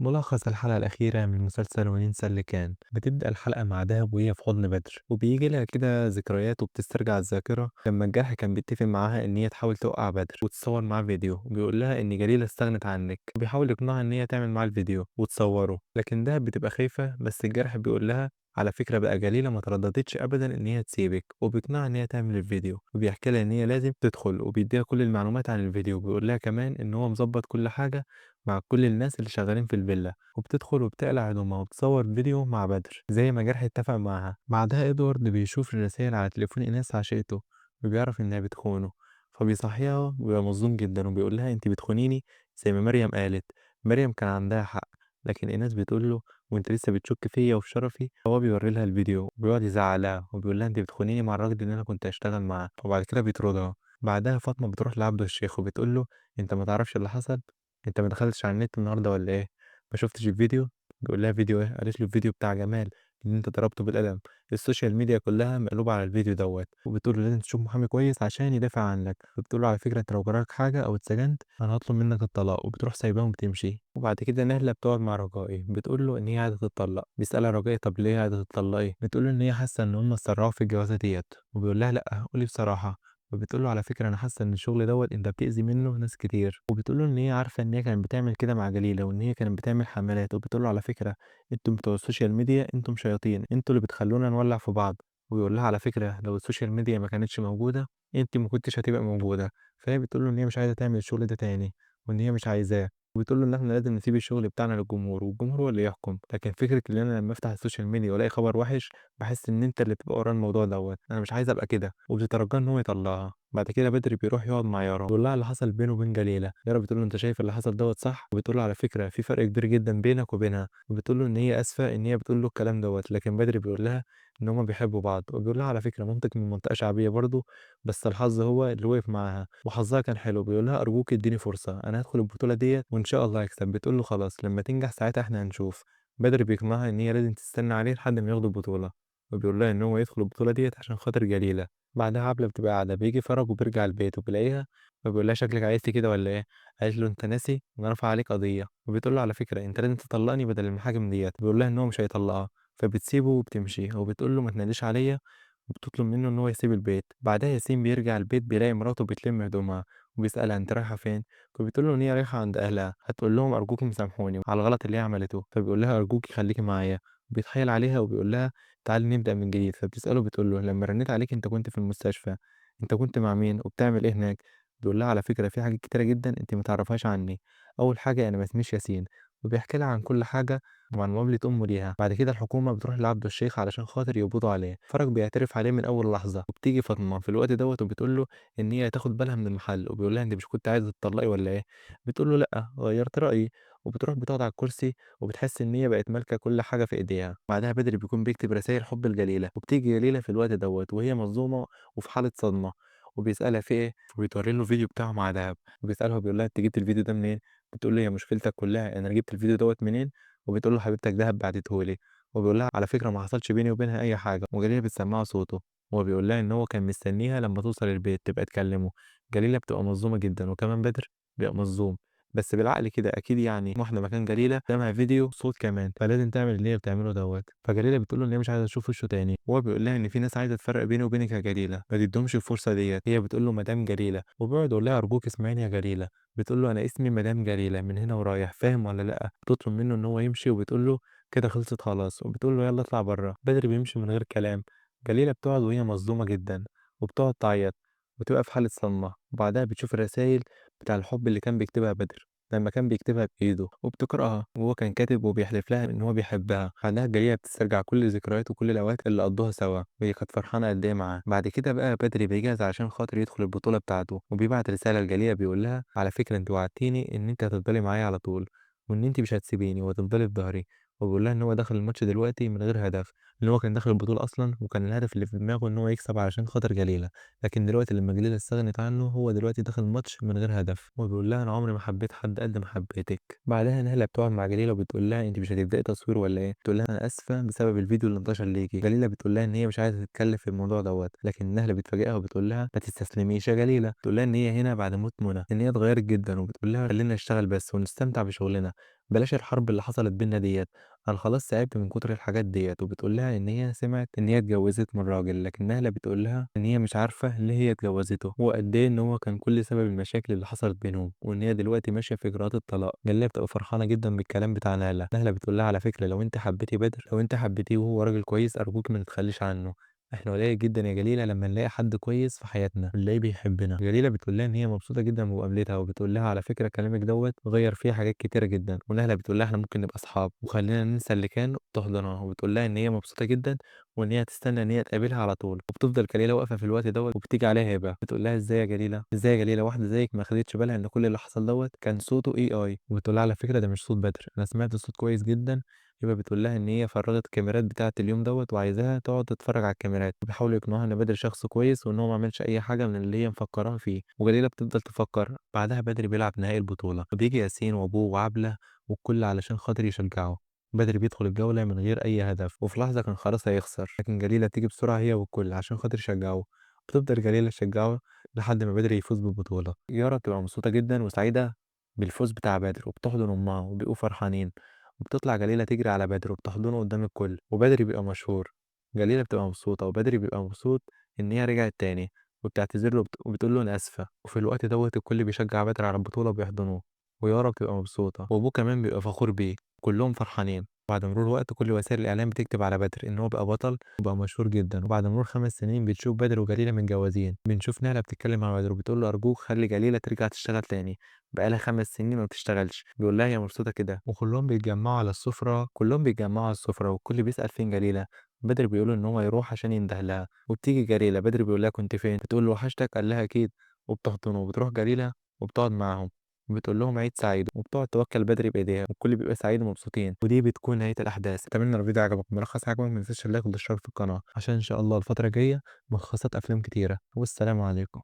ملخص الحلقة الأخيرة من مسلسل وننسى اللي كان. بتبدأ الحلقة مع دهب وهي في حضن بدر، وبيجي لها كده ذكريات وبتسترجع الذاكرة لما الجرح كان بيتفق معاها إن هي تحاول توقع بدر وتصور معاه فيديو، وبيقول لها إن جليلة استغنت عنك، وبيحاول يقنعها إن هي تعمل معاه الفيديو وتصوره. لكن دهب بتبقى خايفة، بس الجرح بيقول لها على فكرة بقى جليلة ما ترددتش أبدا إن هي تسيبك، وبيقنعها إن هي تعمل الفيديو، وبيحكي لها إن هي لازم تدخل، وبيديها كل المعلومات عن الفيديو، وبيقول لها كمان إن هو مظبط كل حاجة مع كل الناس اللي شغالين في الفيلا، وبتدخل وبتقلع هدومها وبتصور فيديو مع بدر زي ما جرح اتفق معاها. بعدها ادوارد بيشوف الرسائل على تليفون ايناس عشيقته، وبيعرف انها بتخونه، فبيصحيها وبيبقى مصدوم جدا، وبيقول لها انت بتخونيني زي ما مريم قالت. مريم كان عندها حق، لكن ايناس بتقول له وانت لسه بتشك فيا وفي شرفي. هو بيوري لها الفيديو وبيقعد يزعق لها وبيقول لها انت بتخونيني مع الراجل اللي انا كنت اشتغل معاه، وبعد كده بيطردها. بعدها فاطمه بتروح لعبده الشيخ وبتقول له انت ما تعرفش اللي حصل؟ انت ما دخلتش على النت النهارده ولا ايه؟ ما شفتش الفيديو؟ بيقول لها فيديو ايه؟ قالت له الفيديو بتاع جمال اللي انت ضربته بالقلم. السوشيال ميديا كلها مقلوبه على الفيديو دوت، وبتقول له لازم تشوف محامي كويس عشان يدافع عنك. بتقول له على فكره انت لو جرالك حاجه او اتسجنت انا هطلب منك الطلاق، وبتروح سايباهم وبتمشي. وبعد كده نهله بتقعد مع رجائي بتقول له ان هي عايزه تتطلق. بيسالها رجائي طب ليه عايزه تتطلقي؟ بتقول له ان هي حاسه ان هم اتسرعوا في الجوازه ديت، وبيقول لها لا قولي بصراحه. وبتقول له على فكره انا حاسه ان الشغل دوت انت بتاذي منه ناس كتير. وبتقول له ان هي عارفه ان هي كانت بتعمل كده مع جليله، وان هي كانت بتعمل حملات. وبتقول له على فكره انتم بتوع السوشيال ميديا انتم شياطين، انتوا اللي بتخلونا نولع في بعض. ويقول لها على فكره لو السوشيال ميديا ما كانتش موجوده انت ما كنتش هتبقى موجوده. فهي بتقول له ان هي مش عايزه تعمل الشغل ده تاني، وان هي مش عايزاه. وبتقول له ان احنا لازم نسيب الشغل بتاعنا للجمهور، والجمهور هو اللي يحكم. لكن فكره ان انا لما افتح السوشيال ميديا والاقي خبر وحش بحس ان انت اللي بتبقى ورا الموضوع دوت، انا مش عايز ابقى كده. وبتترجى ان هو يطلعها. بعد كده بدري بيروح يقعد مع يارا، بيقول لها اللي حصل بينه وبين جليله. يارا بتقول له انت شايف اللي حصل دوت صح؟ وبتقول له على فكره في فرق كبير جدا بينك وبينها. وبتقول له ان هي اسفه ان هي بتقول له الكلام دوت، لكن بدري بيقول لها ان هما بيحبوا بعض. وبيقول لها على فكره مامتك من منطقه شعبيه برضه، بس الحظ هو اللي وقف معاها وحظها كان حلو. بيقول لها ارجوك اديني فرصه، انا هدخل البطوله ديت وان شاء الله هكسب. بتقول له خلاص لما تنجح ساعتها احنا هنشوف. بدري بيقنعها ان هي لازم تستنى عليه لحد ما ياخدوا البطوله، وبيقول لها ان هو يدخل البطوله ديت عشان خاطر جليله. بعدها عبلة بتبقى قاعدة، بيجي فرج وبيرجع البيت وبيلاقيها، فبيقول لها شكلك عايزتي كده ولا ايه؟ قالت له انت ناسي انا رافع عليك قضية. وبتقول له على فكرة انت لازم تطلقني بدل المحاكم ديت. بيقول لها ان هو مش هيطلقها، فبتسيبه وبتمشي، وبتقول له ما تناديش عليا، وبتطلب منه ان هو يسيب البيت. بعدها ياسين بيرجع البيت بيلاقي مراته بتلم هدومها، وبيسألها انت رايحة فين؟ فبتقول له ان هي رايحة عند اهلها، هتقول لهم ارجوكم سامحوني على الغلط اللي هي عملته. فبيقول لها ارجوكي خليكي معايا، وبيتحايل عليها وبيقول لها تعالي نبدأ من جديد. فبتسأله بتقول له لما رنيت عليك انت كنت في المستشفى، انت كنت مع مين وبتعمل ايه هناك؟ بيقول لها على فكرة في حاجات كتيرة جدا انت ما تعرفهاش عني. اول حاجة انا ما اسميش ياسين. وبيحكي لها عن كل حاجة وعن مقابلة أمه ليها. بعد كده الحكومة بتروح لعبد الشيخ علشان خاطر يقبضوا عليه. فرج بيعترف عليه من أول لحظة، وبتيجي فاطمة في الوقت دوت وبتقول له إن هي هتاخد بالها من المحل، وبيقول لها أنت مش كنت عايزة تطلقي ولا إيه؟ بتقول له لأ غيرت رأيي. وبتروح بتقعد على الكرسي وبتحس إن هي بقت مالكة كل حاجة في إيديها. بعدها بدري بيكون بيكتب رسائل حب لجليلة، وبتيجي جليلة في الوقت دوت وهي مصدومة وفي حالة صدمة، وبيسألها في إيه، وبيوري له الفيديو بتاعه مع دهب. وبيسألها بيقول لها أنت جبت الفيديو ده منين؟ بتقول له هي مشكلتك كلها أنا جبت الفيديو دوت منين؟ وبتقول له حبيبتك دهب بعتته لي. وبيقول لها على فكرة ما حصلش بيني وبينها أي حاجة. وجليلة بتسمعه صوته، وهو بيقول لها إن هو كان مستنيها لما توصل البيت تبقى تكلمه. جليلة بتبقى مصدومة جدا، وكمان بدر بيبقى مصدوم، بس بالعقل كده اكيد يعني واحده مكان جليله سامع فيديو صوت كمان، فلازم تعمل اللي هي بتعمله دوت. فجليله بتقول له ان هي مش عايزه تشوف وشه تاني، وهو بيقول لها ان في ناس عايزه تفرق بيني وبينك يا جليله، ما تديهمش الفرصه ديت. هي بتقول له مدام جليله، وبيقعد يقول لها ارجوك اسمعيني يا جليله. بتقول له انا اسمي مدام جليله من هنا ورايح، فاهم ولا لا؟ بتطلب منه ان هو يمشي، وبتقول له كده خلصت خلاص، وبتقول له يلا اطلع بره. بدري بيمشي من غير كلام. جليله بتقعد وهي مصدومه جدا، وبتقعد تعيط، وتبقى في حاله صدمه. وبعدها بتشوف الرسائل بتاع الحب اللي كان بيكتبها بدر لما كان بيكتبها بإيده، وبتقرأها وهو كان كاتب وبيحلف لها إن هو بيحبها. بعدها الجارية بتسترجع كل الذكريات وكل الأوقات اللي قضوها سوا، وهي كانت فرحانة قد إيه معاه. بعد كده بقى بدري بيجهز عشان خاطر يدخل البطولة بتاعته، وبيبعت رسالة لجالية بيقول لها على فكرة أنت وعدتيني إن أنت هتفضلي معايا على طول، وإن أنت مش هتسيبيني وهتفضلي في ظهري. وبيقول لها إن هو دخل الماتش دلوقتي من غير هدف، إن هو كان داخل البطولة أصلا وكان الهدف اللي في دماغه إن هو يكسب علشان خاطر جليلة. لكن دلوقتي لما جليلة استغنت عنه هو دلوقتي داخل الماتش من غير هدف، وبيقول لها انا عمري ما حبيت حد قد ما حبيتك. بعدها نهلة بتقعد مع جليلة وبتقول لها انت مش هتبداي تصوير ولا ايه؟ بتقول لها انا اسفه بسبب الفيديو اللي انتشر ليكي. جليلة بتقول لها ان هي مش عايزه تتكلم في الموضوع دوت، لكن نهلة بتفاجئها وبتقول لها ما تستسلميش يا جليلة. بتقول لها ان هي هنا بعد موت منى، ان هي اتغيرت جدا، وبتقول لها خلينا نشتغل بس ونستمتع بشغلنا، بلاش الحرب اللي حصلت بيننا ديّة، أنا خلاص تعبت من كتر الحاجات ديّة." وبتقول لها إن هي سمعت إن هي اتجوّزت من راجل، لكنها لا بتقول لها إن هي مش عارفة ليه هي اتجوّزته، وقد إيه إن هو كان كل سبب المشاكل اللي حصلت بينهم، وإن هي دلوقتي ماشية في إجراءات الطلاق. جلّية بتبقى فرحانة جدًا بالكلام بتاع نهلة. نهلة بتقول لها: "على فكرة لو أنتِ حبيتِ بدر، لو أنتِ حبيتيه وهو راجل كويس أرجوكِ ما تتخلّيش عنه. إحنا قليل جدًا يا جليلة لمّا نلاقي حد كويس في حياتنا ونلاقيه بيحبنا." جليلة بتقول لها إن هي مبسوطة جدًا بمقابلتها، وبتقول لها: "على فكرة كلامِك دوّة غيّر فيّا حاجات كتيرة جدًا." ونهلة بتقول لها: "إحنا ممكن نبقى أصحاب وخلّينا ننسى اللي كان." وبتحضنها وبتقول لها إن هي مبسوطة جدًا وإن هي هتستنى إن هي تقابلها على طول. وبتفضل جليلة واقفة في الوقت دوّة وبتيجي عليها هبة، بتقول لها: "إزاي يا جليلة، إزاي يا جليلة واحدة زيِّك ما خدتش بالها إن كل اللي حصل دوّة كان صوته AI." وبتقول لها: "على فكرة ده مش صوت بدر، أنا سمعت صوت كويس جدًا." هبة بتقول لها إن هي فرّغت الكاميرات بتاعة اليوم دوّة وعايزاها تقعد تتفرّج على الكاميرات، وبيحاولوا يقنعوها إن بدر شخص كويس وإن هو ما عملش أي حاجة من اللي هي مفكّراها فيه. وجليلة بتفضل تفكّر. بعدها بدر بيلعب نهائي البطولة، وبييجي ياسين وأبوه وعبلة والكل علشان خاطر يشجعه. بدر بيدخل الجولة من غير أي هدف، وفي لحظة كان خلاص هيخسر، لكن جليلة تيجي بسرعة هي والكل عشان خاطر يشجعوه. بتفضل جليلة تشجعه لحد ما بدر يفوز بالبطولة. يارا بتبقى مبسوطة جدًا وسعيدة بالفوز بتاع بدر، وبتحضن أمها وبيبقوا فرحانين. وبتطلع جليلة تجري على بدر وبتحضنه قدام الكل، وبدر بيبقى مشهور. جليلة بتبقى مبسوطة وبدر بيبقى مبسوط إن هي رجعت تاني، وبتعتذر له وبتقول له: "أنا آسفة." وفي الوقت دوّة الكل بيشجع بدر على البطولة وبيحضنوه، ويارا بتبقى مبسوطة، وأبوه كمان بيبقى فخور بيه. كلهم فرحانين. بعد مرور وقت كل وسائل الإعلام بتكتب على بدر إن هو بقى بطل وبقى مشهور جدًا. وبعد مرور 5 سنين بنشوف بدر وجليلة متجوزين. بنشوف نهلة بتتكلم مع بدر وبتقول له: "أرجوك خلّي جليلة ترجع تشتغل تاني، بقى لها 5 سنين ما بتشتغلش." بيقول لها هي مبسوطة كده. وكلهم بيتجمعوا على السفرة، والكل بيسأل فين جليلة. بدر بيقول له إن هو هيروح عشان ينده لها، وبتيجي جليلة. بدر بيقول لها: "كنت فين؟" بتقول له: "وحشتك." قال لها: "أكيد." وبتحضنه وبتروح جليلة وبتقعد معاهم وبتقول لهم عيد سعيد، وبتقعد توكّل بدري بإيديها والكل بيبقى سعيد ومبسوطين. ودي بتكون نهاية الأحداث. أتمنى لو الفيديو عجبك، ملخص عجبك، ما تنساش اللايك والاشتراك في القناة عشان إن شاء الله الفترة الجاية ملخصات أفلام كتيرة. والسلام عليكم.